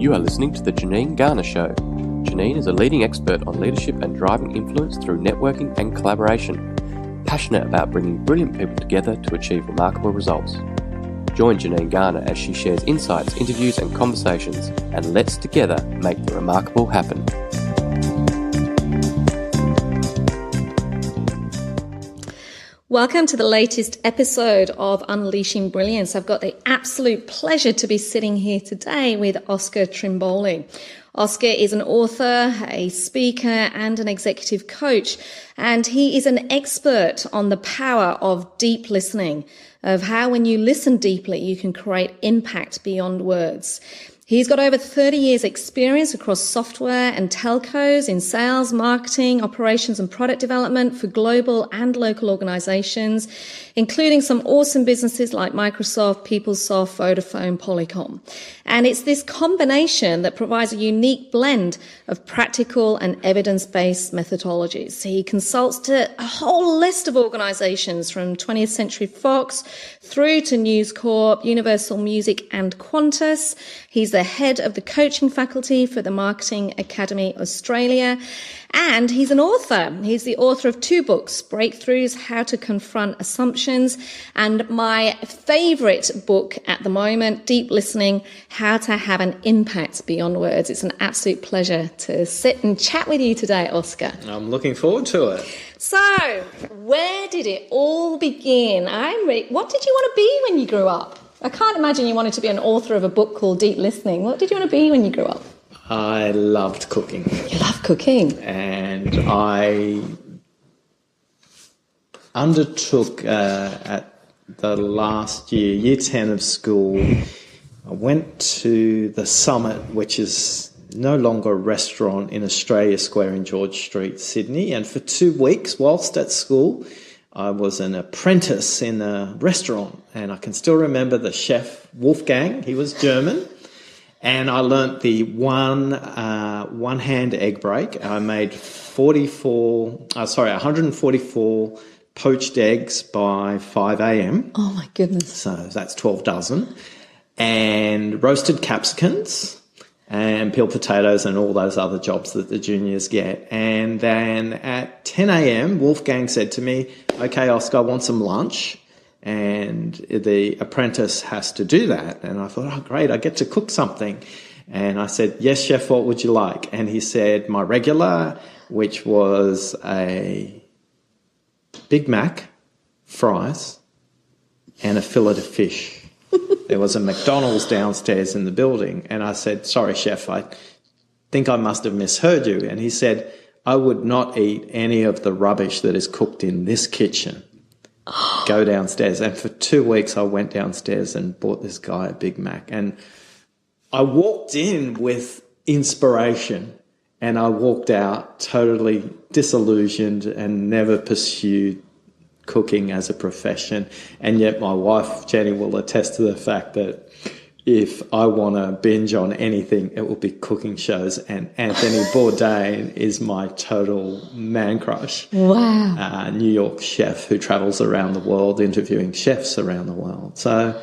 You are listening to The Janine Garner Show. Janine is a leading expert on leadership and driving influence through networking and collaboration, passionate about bringing brilliant people together to achieve remarkable results. Join Janine Garner as she shares insights, interviews and conversations, and let's together make the remarkable happen. Welcome to the latest episode of Unleashing Brilliance. I've got the absolute pleasure to be sitting here today with Oscar Trimboli. Oscar is an author, a speaker, and an executive coach, and he is an expert on the power of deep listening, of how when you listen deeply, you can create impact beyond words. He's got over 30 years experience across software and telcos in sales, marketing, operations and product development for global and local organizations, including some awesome businesses like Microsoft, PeopleSoft, Vodafone, Polycom. And it's this combination that provides a unique blend of practical and evidence-based methodologies. He consults to a whole list of organizations from 20th Century Fox through to News Corp, Universal Music and Qantas. He's the head of the coaching faculty for the Marketing Academy Australia, and he's an author. He's the author of 2 books, Breakthroughs, How to Confront Assumptions, and my favourite book at the moment, Deep Listening, How to Have an Impact Beyond Words. It's an absolute pleasure to sit and chat with you today, Oscar. I'm looking forward to it. So, where did it all begin? What did you want to be when you grew up? I can't imagine you wanted to be an author of a book called Deep Listening. What did you want to be when you grew up? I loved cooking. You love cooking? And I undertook at the last year 10 of school, I went to the Summit, which is no longer a restaurant in Australia Square in George Street, Sydney. And for 2 weeks, whilst at school, I was an apprentice in a restaurant, and I can still remember the chef, Wolfgang. He was German, and I learnt the one-hand egg break. I made 144 poached eggs by 5 a.m. Oh, my goodness. So that's 12 dozen. And roasted capsicums and peeled potatoes and all those other jobs that the juniors get. And then at 10 a.m., Wolfgang said to me, "Okay, Oscar, I want some lunch." And the apprentice has to do that. And I thought, oh, great, I get to cook something. And I said, "Yes, chef, what would you like?" And he said, "My regular," which was a Big Mac, fries, and a fillet of fish. There was a McDonald's downstairs in the building. And I said, "Sorry, chef, I think I must have misheard you." And he said, "I would not eat any of the rubbish that is cooked in this kitchen. Go downstairs." And for 2 weeks, I went downstairs and bought this guy a Big Mac. And I walked in with inspiration, and I walked out totally disillusioned and never pursued cooking as a profession. And yet my wife, Jenny, will attest to the fact that if I want to binge on anything, it will be cooking shows. And Anthony Bourdain is my total man crush. Wow. New York chef who travels around the world interviewing chefs around the world. So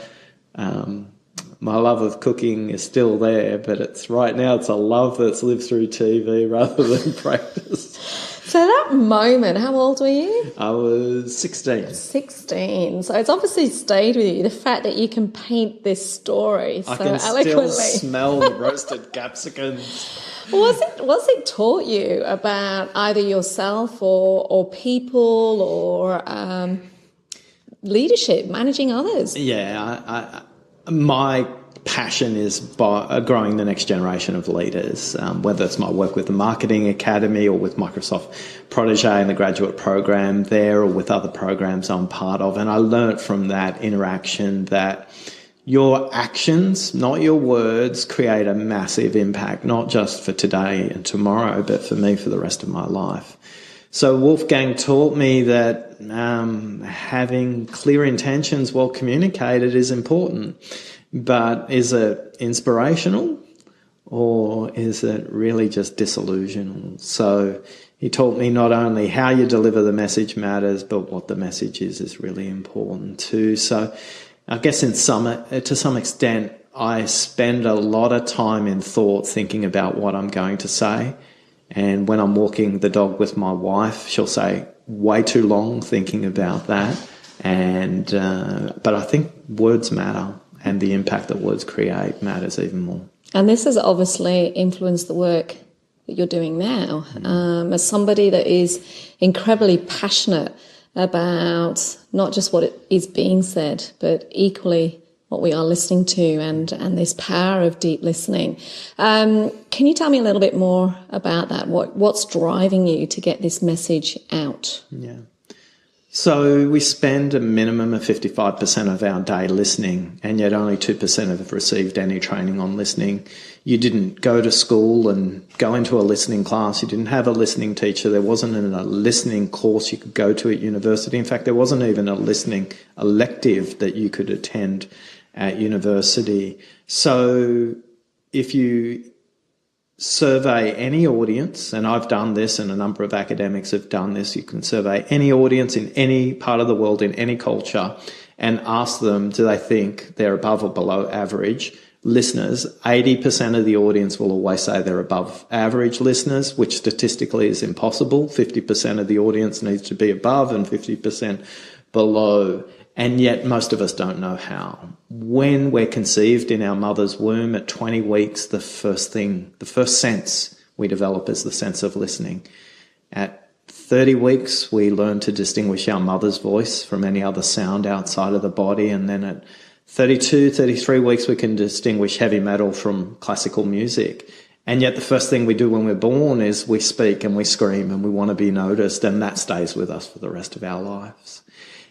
my love of cooking is still there, but it's right now it's a love that's lived through TV rather than practice. So that moment, how old were you? I was 16. 16. So it's obviously stayed with you, the fact that you can paint this story so eloquently. I can still smell the roasted capsicums. Was it taught you about either yourself or people or leadership, managing others? Yeah, my passion is by growing the next generation of leaders, whether it's my work with the Marketing Academy or with Microsoft Protégé and the graduate program there, or with other programs I'm part of. And I learnt from that interaction that your actions, not your words, create a massive impact, not just for today and tomorrow, but for me for the rest of my life. So Wolfgang taught me that having clear intentions well communicated is important. But is it inspirational or is it really just disillusional? So he taught me not only how you deliver the message matters, but what the message is really important too. So I guess to some extent, I spend a lot of time in thought thinking about what I'm going to say. And when I'm walking the dog with my wife, she'll say way too long thinking about that. And but I think words matter, and the impact that words create matters even more. And this has obviously influenced the work that you're doing now. As somebody that is incredibly passionate about not just what is being said, but equally what we are listening to, and this power of deep listening. Can you tell me a little bit more about that? What's driving you to get this message out? Yeah. So we spend a minimum of 55% of our day listening, and yet only 2% have received any training on listening. You didn't go to school and go into a listening class. You didn't have a listening teacher. There wasn't a listening course you could go to at university. In fact, there wasn't even a listening elective that you could attend at university. So if you survey any audience, and I've done this and a number of academics have done this, you can survey any audience in any part of the world, in any culture, and ask them, do they think they're above or below average listeners? 80% of the audience will always say they're above average listeners, which statistically is impossible. 50% of the audience needs to be above and 50% below. And yet most of us don't know how. When we're conceived in our mother's womb at 20 weeks, the first sense we develop is the sense of listening. At 30 weeks, we learn to distinguish our mother's voice from any other sound outside of the body. And then at 32, 33 weeks, we can distinguish heavy metal from classical music. And yet the first thing we do when we're born is we speak and we scream and we want to be noticed, and that stays with us for the rest of our lives.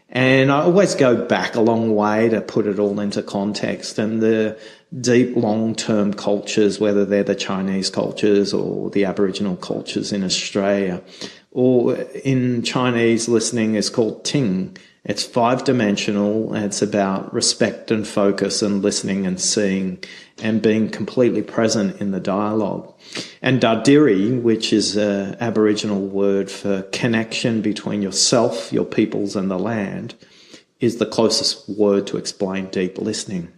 And I always go back a long way to put it all into context, and the deep long-term cultures, whether they're the Chinese cultures or the Aboriginal cultures in Australia, or in Chinese listening is called Ting. It's 5-dimensional, and it's about respect and focus and listening and seeing and being completely present in the dialogue. And Dardiri, which is an Aboriginal word for connection between yourself, your peoples and the land, is the closest word to explain deep listening.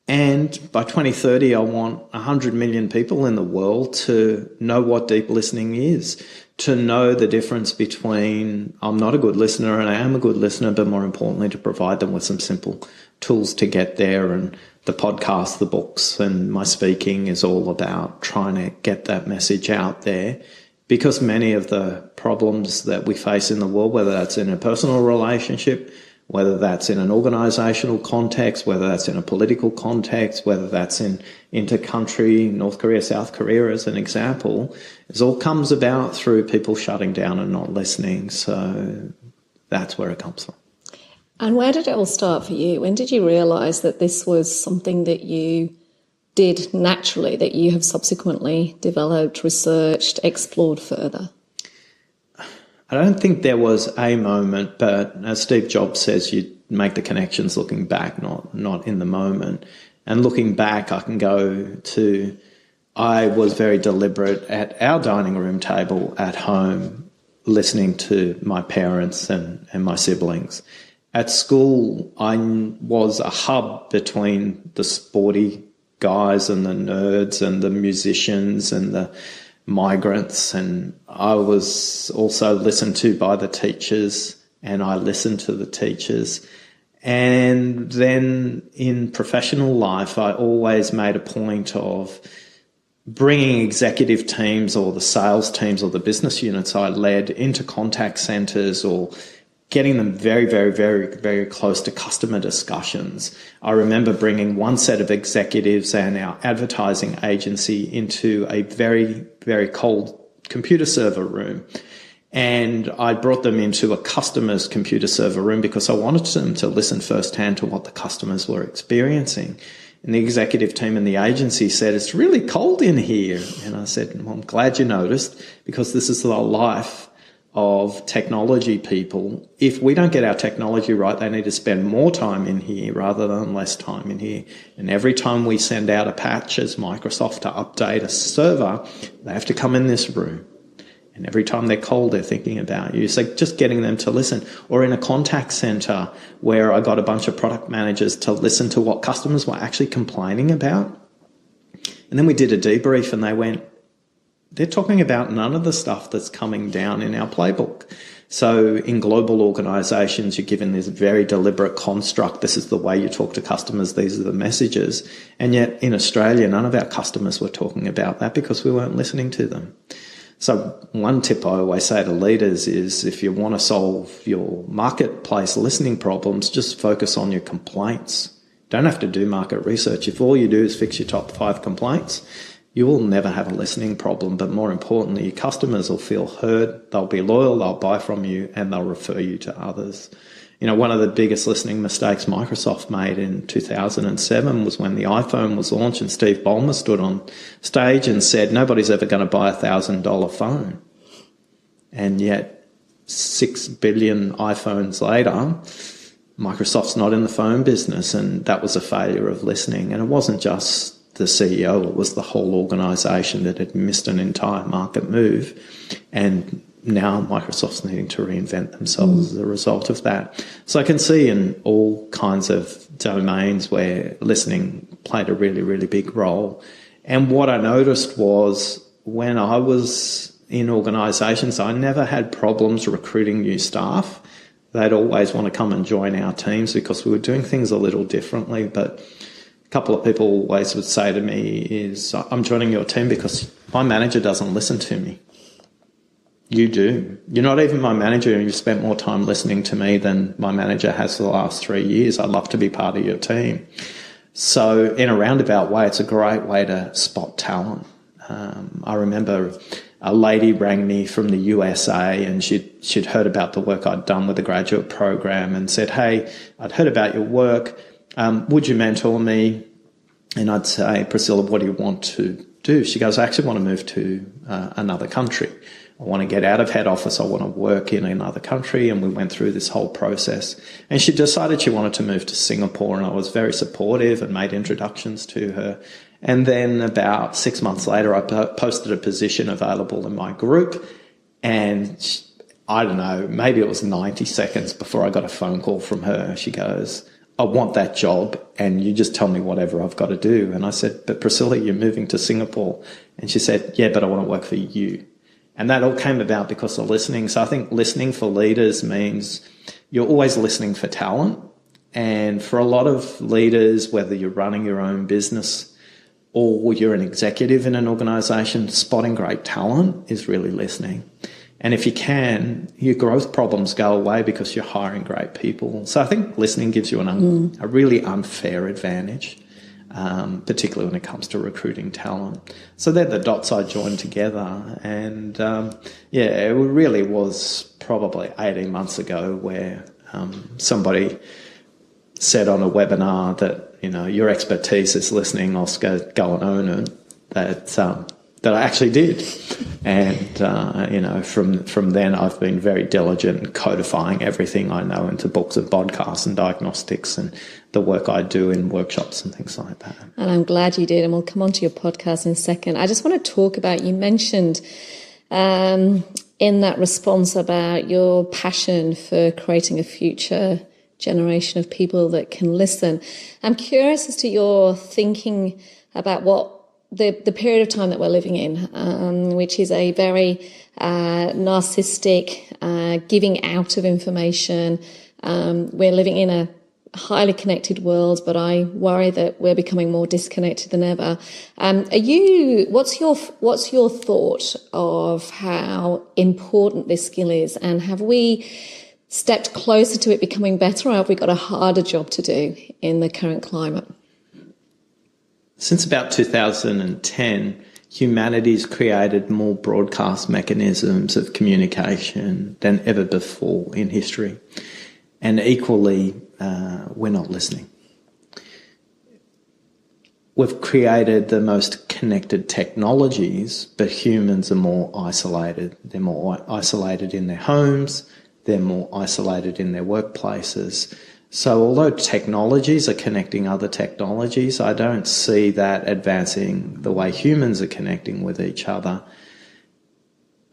And by 2030, I want 100 million people in the world to know what deep listening is, to know the difference between I'm not a good listener and I am a good listener, but more importantly, to provide them with some simple tools to get there. And the podcast, the books, and my speaking is all about trying to get that message out there, because many of the problems that we face in the world, whether that's in a personal relationship, whether that's in an organisational context, whether that's in a political context, whether that's in inter-country, North Korea, South Korea as an example, it all comes about through people shutting down and not listening. So that's where it comes from. And where did it all start for you? When did you realise that this was something that you did naturally, that you have subsequently developed, researched, explored further? I don't think there was a moment, but as Steve Jobs says, you make the connections looking back, not in the moment. And looking back, I can go to, I was very deliberate at our dining room table at home, listening to my parents and my siblings. At school, I was a hub between the sporty guys and the nerds and the musicians and the migrants, and I was also listened to by the teachers, and I listened to the teachers. And then in professional life, I always made a point of bringing executive teams or the sales teams or the business units I led into contact centres, or getting them very, very, very, very close to customer discussions. I remember bringing one set of executives and our advertising agency into a very, very cold computer server room. And I brought them into a customer's computer server room because I wanted them to listen firsthand to what the customers were experiencing. And the executive team and the agency said, "It's really cold in here." And I said, "Well, I'm glad you noticed, because this is the life of technology people. If we don't get our technology right, they need to spend more time in here rather than less time in here. And every time we send out a patch as Microsoft to update a server, they have to come in this room. And every time they're called, they're thinking about you. So just getting them to listen. Or in a contact center where I got a bunch of product managers to listen to what customers were actually complaining about. And then we did a debrief and they went, they're talking about none of the stuff that's coming down in our playbook. So in global organizations, you're given this very deliberate construct. This is the way you talk to customers. These are the messages. And yet in Australia, none of our customers were talking about that because we weren't listening to them. So one tip I always say to leaders is if you want to solve your marketplace listening problems, just focus on your complaints. Don't have to do market research. If all you do is fix your top 5 complaints, you will never have a listening problem. But more importantly, your customers will feel heard, they'll be loyal, they'll buy from you, and they'll refer you to others. You know, one of the biggest listening mistakes Microsoft made in 2007 was when the iPhone was launched and Steve Ballmer stood on stage and said, nobody's ever going to buy a $1,000 phone. And yet 6 billion iPhones later, Microsoft's not in the phone business, and that was a failure of listening. And it wasn't just the CEO, it was the whole organisation that had missed an entire market move. And now Microsoft's needing to reinvent themselves as a result of that. So I can see in all kinds of domains where listening played a really, really big role. And what I noticed was when I was in organisations, I never had problems recruiting new staff. They'd always want to come and join our teams because we were doing things a little differently. But a couple of people always would say to me is, I'm joining your team because my manager doesn't listen to me. You do. You're not even my manager and you've spent more time listening to me than my manager has for the last 3 years. I'd love to be part of your team. So in a roundabout way, it's a great way to spot talent. I remember a lady rang me from the USA and she'd heard about the work I'd done with the graduate program and said, hey, I'd heard about your work. Would you mentor me? And I'd say, Priscilla, what do you want to do? She goes, I actually want to move to another country. I want to get out of head office. I want to work in another country. And we went through this whole process. And she decided she wanted to move to Singapore. And I was very supportive and made introductions to her. And then about 6 months later, I posted a position available in my group. And I don't know, maybe it was 90 seconds before I got a phone call from her. She goes, I want that job and you just tell me whatever I've got to do. And I said, but Priscilla, you're moving to Singapore. And she said, yeah, but I want to work for you. And that all came about because of listening. So I think listening for leaders means you're always listening for talent. And for a lot of leaders, whether you're running your own business or you're an executive in an organisation, spotting great talent is really listening. And if you can, your growth problems go away because you're hiring great people. So I think listening gives you a really unfair advantage. Particularly when it comes to recruiting talent. So they're the dots I joined together. And, it really was probably 18 months ago where somebody said on a webinar that, you know, your expertise is listening, Oscar, go and own it, that I actually did. And, from then I've been very diligent in codifying everything I know into books and podcasts and diagnostics and the work I do in workshops and things like that. And I'm glad you did. And we'll come on to your podcast in a second. I just want to talk about, you mentioned in that response about your passion for creating a future generation of people that can listen. I'm curious as to your thinking about what the period of time that we're living in, which is a very narcissistic, giving out of information. We're living in a highly connected world, but I worry that we're becoming more disconnected than ever. What's your thought of how important this skill is, and have we stepped closer to it becoming better, or have we got a harder job to do in the current climate? Since about 2010, humanity's created more broadcast mechanisms of communication than ever before in history. And equally, we're not listening. We've created the most connected technologies, but humans are more isolated. They're more isolated in their homes. They're more isolated in their workplaces. So although technologies are connecting other technologies, I don't see that advancing the way humans are connecting with each other.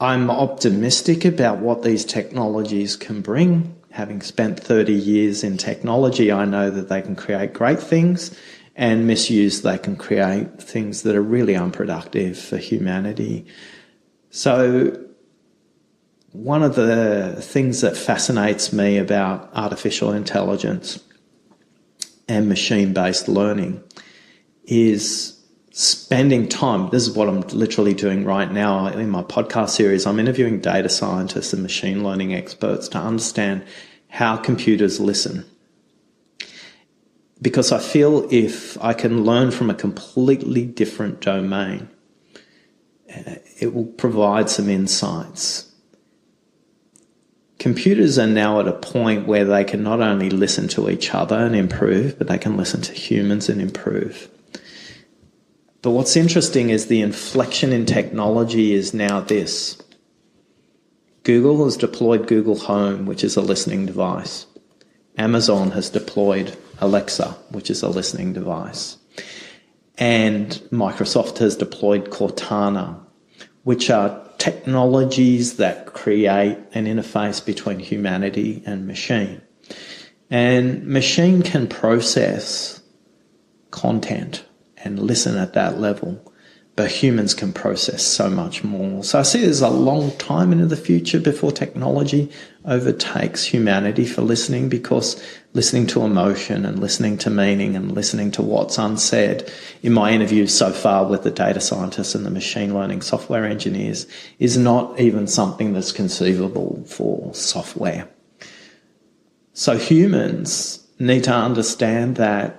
I'm optimistic about what these technologies can bring. Having spent 30 years in technology, I know that they can create great things, and misuse, they can create things that are really unproductive for humanity. So one of the things that fascinates me about artificial intelligence and machine-based learning is spending time. This is what I'm literally doing right now in my podcast series. I'm interviewing data scientists and machine learning experts to understand how computers listen. Because I feel if I can learn from a completely different domain, it will provide some insights. Computers are now at a point where they can not only listen to each other and improve, but they can listen to humans and improve. But what's interesting is the inflection in technology is now this. Google has deployed Google Home, which is a listening device. Amazon has deployed Alexa, which is a listening device. And Microsoft has deployed Cortana, which are technologies that create an interface between humanity and machine. And machine can process content and listen at that level, but humans can process so much more. So I see there's a long time into the future before technology overtakes humanity for listening, because listening to emotion and listening to meaning and listening to what's unsaid in my interviews so far with the data scientists and the machine learning software engineers is not even something that's conceivable for software. So humans need to understand that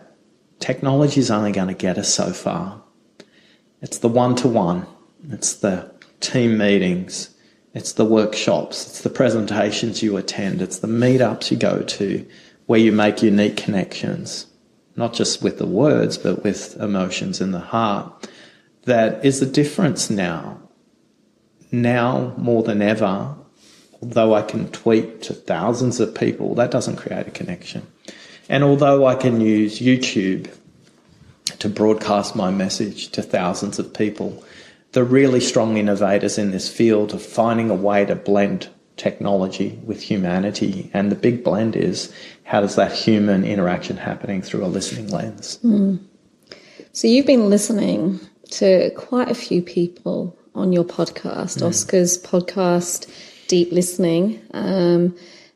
technology is only going to get us so far. It's the one-to-one, it's the team meetings, it's the workshops, it's the presentations you attend, it's the meetups you go to where you make unique connections, not just with the words, but with emotions in the heart. That is the difference now. Now more than ever, although I can tweet to thousands of people, that doesn't create a connection. And although I can use YouTube to broadcast my message to thousands of people, the really strong innovators in this field are finding a way to blend technology with humanity. And the big blend is, how does that human interaction happening through a listening lens? So you've been listening to quite a few people on your podcast, Oscar's podcast, Deep Listening.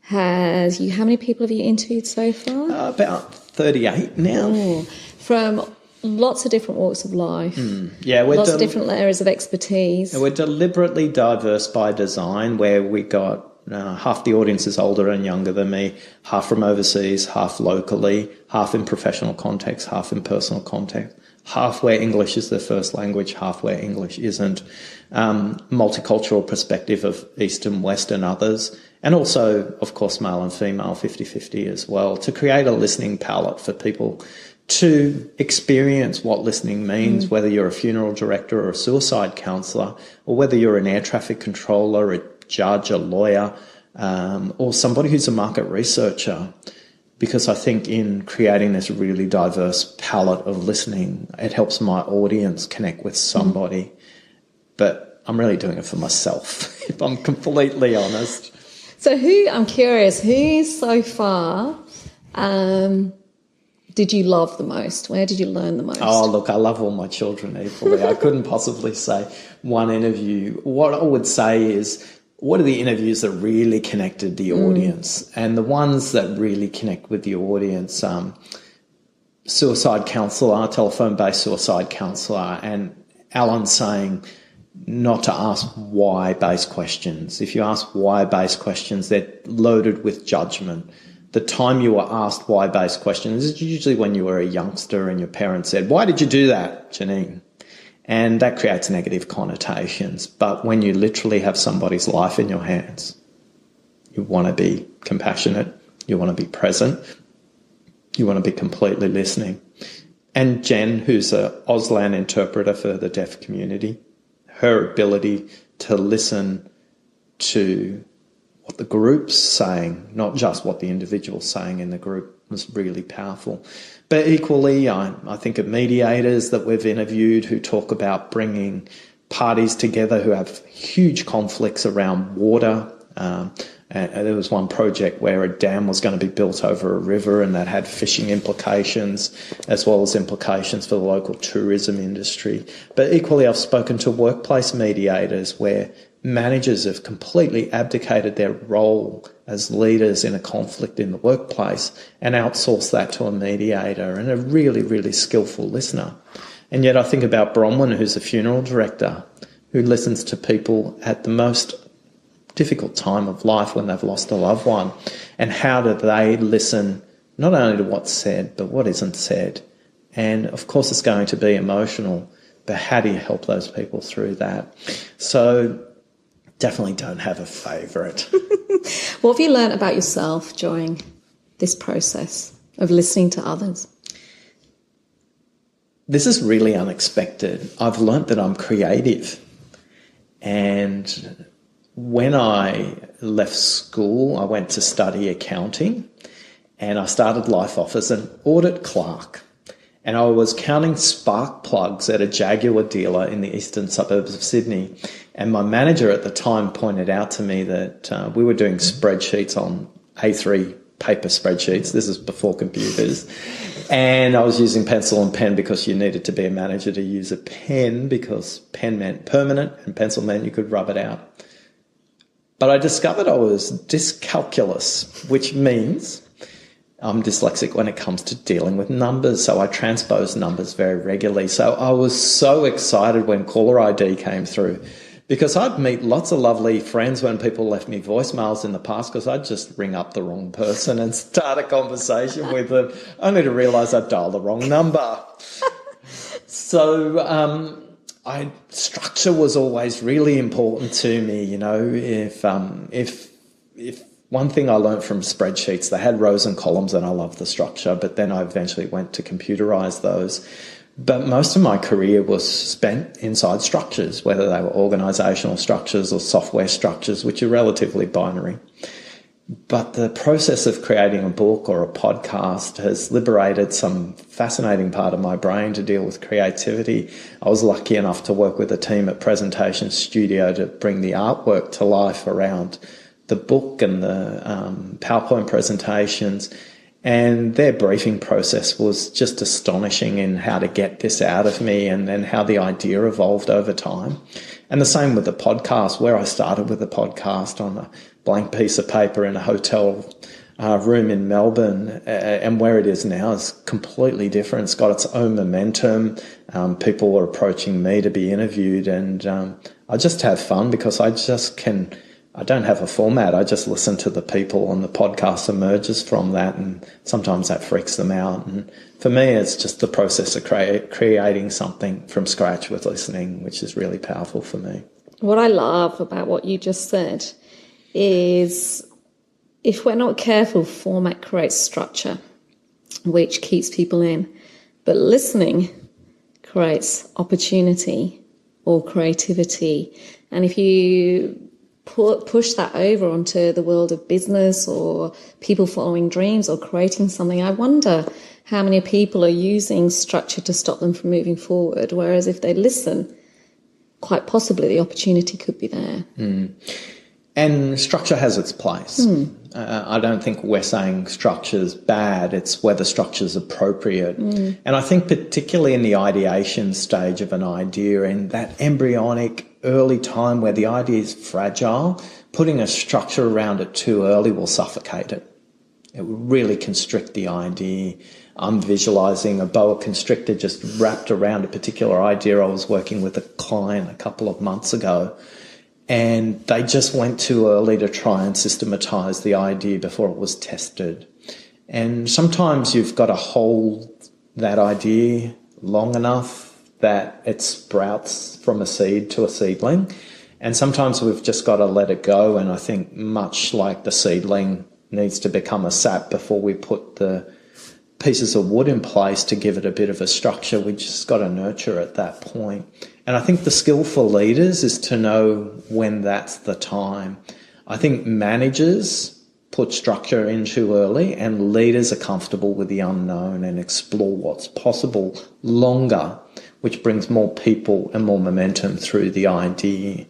How many people have you interviewed so far? About 38 now. From lots of different walks of life. Yeah, lots of different areas of expertise. We're deliberately diverse by design, where we got half the audience is older and younger than me, half from overseas, half locally, half in professional context, half in personal context, half where English is their first language, half where English isn't. Multicultural perspective of East and West and others. And also, of course, male and female, 50-50 as well, to create a listening palette for people to experience what listening means, whether you're a funeral director or a suicide counsellor, or whether you're an air traffic controller, a judge, a lawyer, or somebody who's a market researcher. Because I think in creating this really diverse palette of listening, it helps my audience connect with somebody. But I'm really doing it for myself, if I'm completely honest. So I'm curious, who so far did you love the most? Where did you learn the most? Oh, look, I love all my children equally. I couldn't possibly say one interview. What I would say is, what are the interviews that really connected the audience? And the ones that really connect with the audience, suicide counsellor, telephone-based suicide counsellor, and Alan saying not to ask why-based questions. If you ask why-based questions, they're loaded with judgment. The time you were asked why-based questions is usually when you were a youngster and your parents said, "Why did you do that, Janine?" And that creates negative connotations. But when you literally have somebody's life in your hands, you want to be compassionate, you want to be present, you want to be completely listening. And Jen, who's an Auslan interpreter for the deaf community, her ability to listen to what the group's saying, not just what the individual's saying in the group, was really powerful. But equally, I think of mediators that we've interviewed who talk about bringing parties together who have huge conflicts around water. And there was one project where a dam was going to be built over a river, and that had fishing implications as well as implications for the local tourism industry. But equally, I've spoken to workplace mediators where managers have completely abdicated their role as leaders in a conflict in the workplace and outsourced that to a mediator and a really, really skillful listener. And yet I think about Bronwyn, who's a funeral director, who listens to people at the most difficult time of life when they've lost a loved one, and how do they listen not only to what's said but what isn't said. And of course it's going to be emotional, but how do you help those people through that? So definitely don't have a favourite. What have you learnt about yourself during this process of listening to others? This is really unexpected. I've learnt that I'm creative, and when I left school, I went to study accounting, and I started life off as an audit clerk. And I was counting spark plugs at a Jaguar dealer in the eastern suburbs of Sydney. And my manager at the time pointed out to me that we were doing spreadsheets on A3 paper spreadsheets. This is before computers. And I was using pencil and pen because you needed to be a manager to use a pen, because pen meant permanent and pencil meant you could rub it out. But I discovered I was dyscalculous, which means I'm dyslexic when it comes to dealing with numbers, so I transpose numbers very regularly. So I was so excited when caller ID came through, because I'd meet lots of lovely friends when people left me voicemails in the past, because I'd just ring up the wrong person and start a conversation with them, only to realise I'd dialed the wrong number. So structure was always really important to me. You know, if one thing I learned from spreadsheets, they had rows and columns, and I loved the structure, but then I eventually went to computerise those. But most of my career was spent inside structures, whether they were organisational structures or software structures, which are relatively binary. But the process of creating a book or a podcast has liberated some fascinating part of my brain to deal with creativity. I was lucky enough to work with a team at Presentation Studio to bring the artwork to life around the book and the PowerPoint presentations. And their briefing process was just astonishing in how to get this out of me, and then how the idea evolved over time. And the same with the podcast, where I started with the podcast on a blank piece of paper in a hotel room in Melbourne, and where it is now is completely different. It's got its own momentum. People are approaching me to be interviewed, and I just have fun because I don't have a format. I just listen to the people, and the podcast emerges from that, and sometimes that freaks them out. And for me, it's just the process of creating something from scratch with listening, which is really powerful for me. What I love about what you just said is, if we're not careful, format creates structure, which keeps people in. But listening creates opportunity or creativity. And if you push that over onto the world of business or people following dreams or creating something, I wonder how many people are using structure to stop them from moving forward. Whereas if they listen, quite possibly the opportunity could be there. And structure has its place. I don't think we're saying structure's bad, it's whether structure's appropriate. And I think particularly in the ideation stage of an idea, in that embryonic early time where the idea is fragile, putting a structure around it too early will suffocate it. It will really constrict the idea. I'm visualising a boa constrictor just wrapped around a particular idea. I was working with a client a couple of months ago, and they just went too early to try and systematise the idea before it was tested. And sometimes you've got to hold that idea long enough that it sprouts from a seed to a seedling. And sometimes we've just got to let it go. And I think much like the seedling needs to become a sap before we put the pieces of wood in place to give it a bit of a structure, we just got to nurture at that point. And I think the skill for leaders is to know when that's the time. I think managers put structure in too early, and leaders are comfortable with the unknown and explore what's possible longer, which brings more people and more momentum through the idea.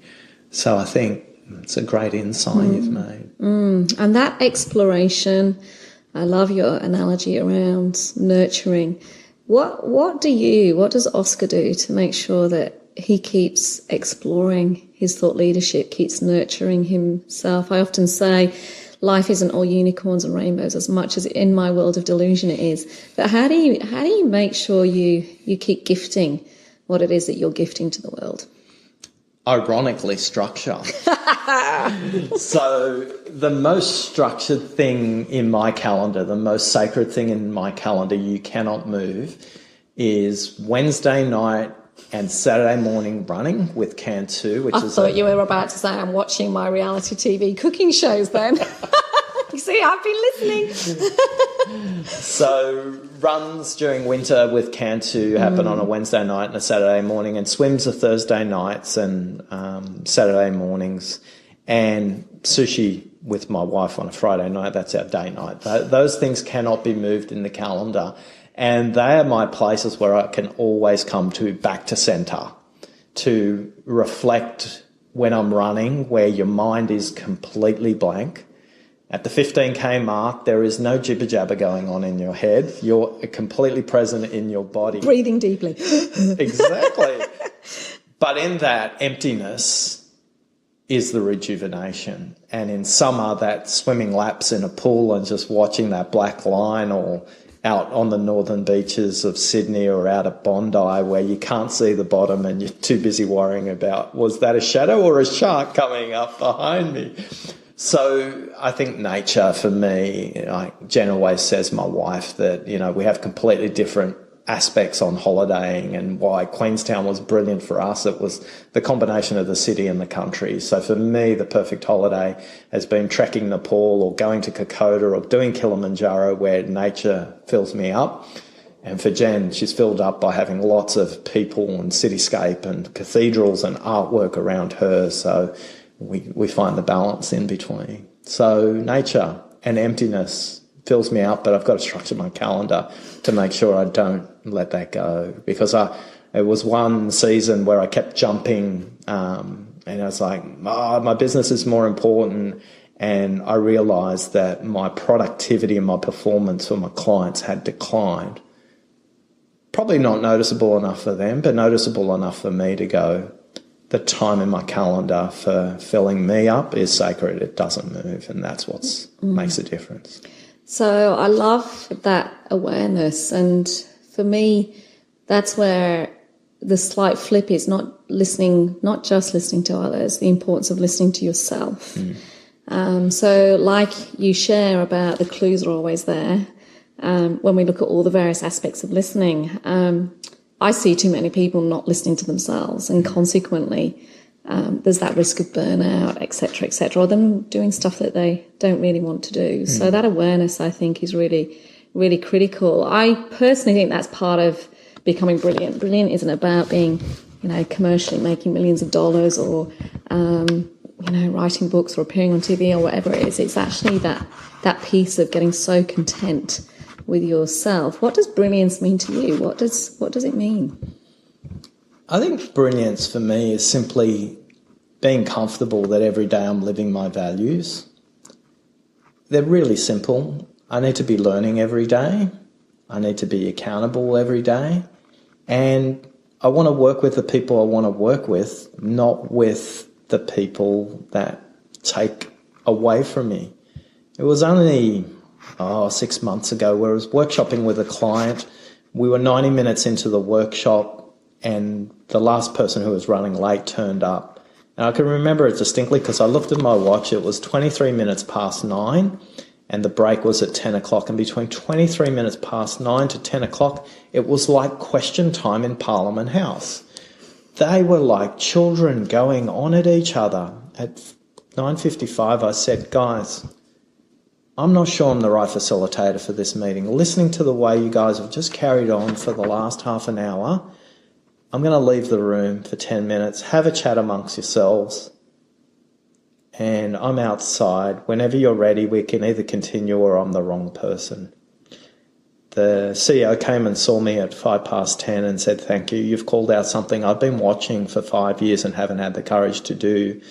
So I think it's a great insight you've made. And that exploration, I love your analogy around nurturing. What does Oscar do to make sure that he keeps exploring his thought leadership, keeps nurturing himself? I often say life isn't all unicorns and rainbows, as much as in my world of delusion it is. But how do you make sure you keep gifting what it is that you're gifting to the world? Ironically, structure. So the most structured thing in my calendar, the most sacred thing in my calendar you cannot move, is Wednesday night and Saturday morning running with Can2, I thought you were about to say I'm watching my reality TV cooking shows then. You see, I've been listening. So runs during winter with Can2 happen on a Wednesday night and a Saturday morning, and swims are Thursday nights and Saturday mornings, and sushi with my wife on a Friday night. That's our day night. Those things cannot be moved in the calendar. And they are my places where I can always come back to centre, to reflect when I'm running, where your mind is completely blank. At the 15K mark, there is no jibber jabber going on in your head. You're completely present in your body. Breathing deeply. Exactly. But in that emptiness is the rejuvenation. And in summer, that swimming laps in a pool and just watching that black line, or out on the northern beaches of Sydney or out at Bondi where you can't see the bottom and you're too busy worrying about, was that a shadow or a shark coming up behind me? So I think nature for me, like Jen always says, my wife, that, we have completely different aspects on holidaying, and why Queenstown was brilliant for us. It was the combination of the city and the country. So for me, the perfect holiday has been trekking Nepal or going to Kokoda or doing Kilimanjaro, where nature fills me up. And for Jen, she's filled up by having lots of people and cityscape and cathedrals and artwork around her. So we find the balance in between. So nature and emptiness fills me up, but I've got to structure my calendar to make sure I don't let that go, because it was one season where I kept jumping, and I was like, my business is more important, and I realised that my productivity and my performance for my clients had declined. Probably not noticeable enough for them, but noticeable enough for me to go, the time in my calendar for filling me up is sacred. It doesn't move, and that's what makes a difference. So I love that awareness, and for me, that's where the slight flip is not just listening to others, the importance of listening to yourself. So like you share about the clues are always there, when we look at all the various aspects of listening, I see too many people not listening to themselves, and consequently there's that risk of burnout, et cetera, or them doing stuff that they don't really want to do. So that awareness, I think, is really, really critical. I personally think that's part of becoming brilliant. Brilliant isn't about being, commercially making millions of dollars, or, writing books or appearing on TV or whatever it is. It's actually that piece of getting so content with yourself. What does brilliance mean to you? What does it mean? I think brilliance for me is simply being comfortable that every day I'm living my values. They're really simple. I need to be learning every day. I need to be accountable every day. And I want to work with the people I want to work with, not with the people that take away from me. It was only 6 months ago where I was workshopping with a client. We were 90 minutes into the workshop, and the last person who was running late turned up. And I can remember it distinctly because I looked at my watch. It was 23 minutes past 9, and the break was at 10 o'clock. And between 23 minutes past 9 to 10 o'clock, it was like question time in Parliament House. They were like children going on at each other. At 9:55, I said, guys, I'm not sure I'm the right facilitator for this meeting. Listening to the way you guys have just carried on for the last half an hour, I'm going to leave the room for 10 minutes, have a chat amongst yourselves, and I'm outside. Whenever you're ready, we can either continue or I'm the wrong person. The CEO came and saw me at 10:05 and said, thank you. You've called out something I've been watching for 5 years and haven't had the courage to do,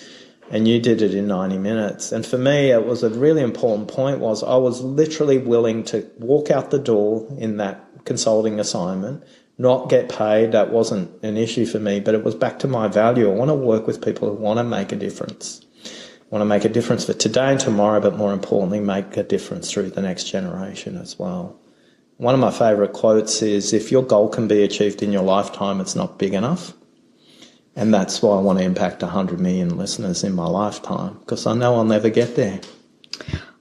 and you did it in 90 minutes. And for me, it was a really important point was I was literally willing to walk out the door in that consulting assignment, not get paid. That wasn't an issue for me, but it was back to my value. I want to work with people who want to make a difference. I want to make a difference for today and tomorrow, but more importantly, make a difference through the next generation as well. One of my favourite quotes is, if your goal can be achieved in your lifetime, it's not big enough. And that's why I want to impact 100 million listeners in my lifetime, because I know I'll never get there.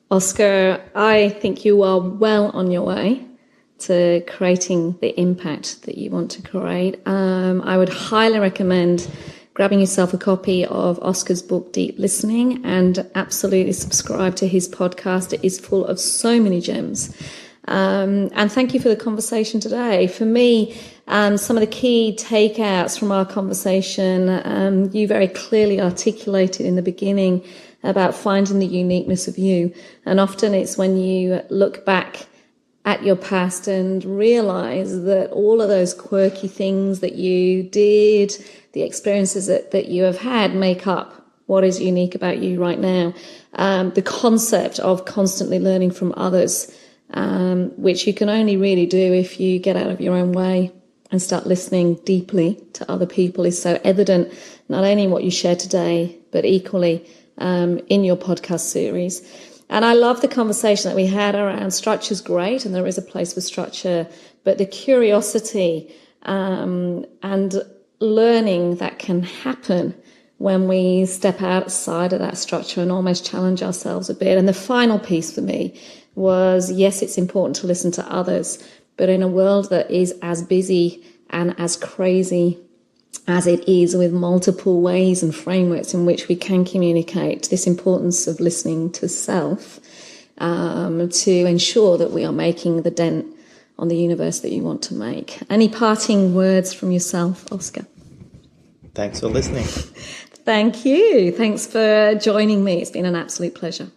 Oscar, I think you are well on your way to creating the impact that you want to create. I would highly recommend grabbing yourself a copy of Oscar's book, Deep Listening, and absolutely subscribe to his podcast. It is full of so many gems. And thank you for the conversation today. For me, some of the key takeouts from our conversation, you very clearly articulated in the beginning about finding the uniqueness of you. And often it's when you look back at your past and realize that all of those quirky things that you did, the experiences that you have had, make up what is unique about you right now. The concept of constantly learning from others, which you can only really do if you get out of your own way and start listening deeply to other people, is so evident, not only in what you shared today, but equally in your podcast series. And I love the conversation that we had around structure's great, and there is a place for structure, but the curiosity and learning that can happen when we step outside of that structure and almost challenge ourselves a bit. And the final piece for me was, yes, it's important to listen to others, but in a world that is as busy and as crazy as it is, with multiple ways and frameworks in which we can communicate, this importance of listening to self to ensure that we are making the dent on the universe that you want to make. Any parting words from yourself, Oscar? Thanks for listening. Thank you. Thanks for joining me. It's been an absolute pleasure.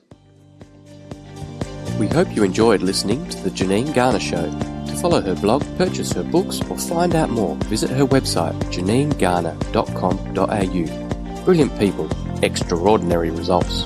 We hope you enjoyed listening to The Janine Garner Show. To follow her blog, purchase her books, or find out more, visit her website, janinegarner.com.au. Brilliant people, extraordinary results.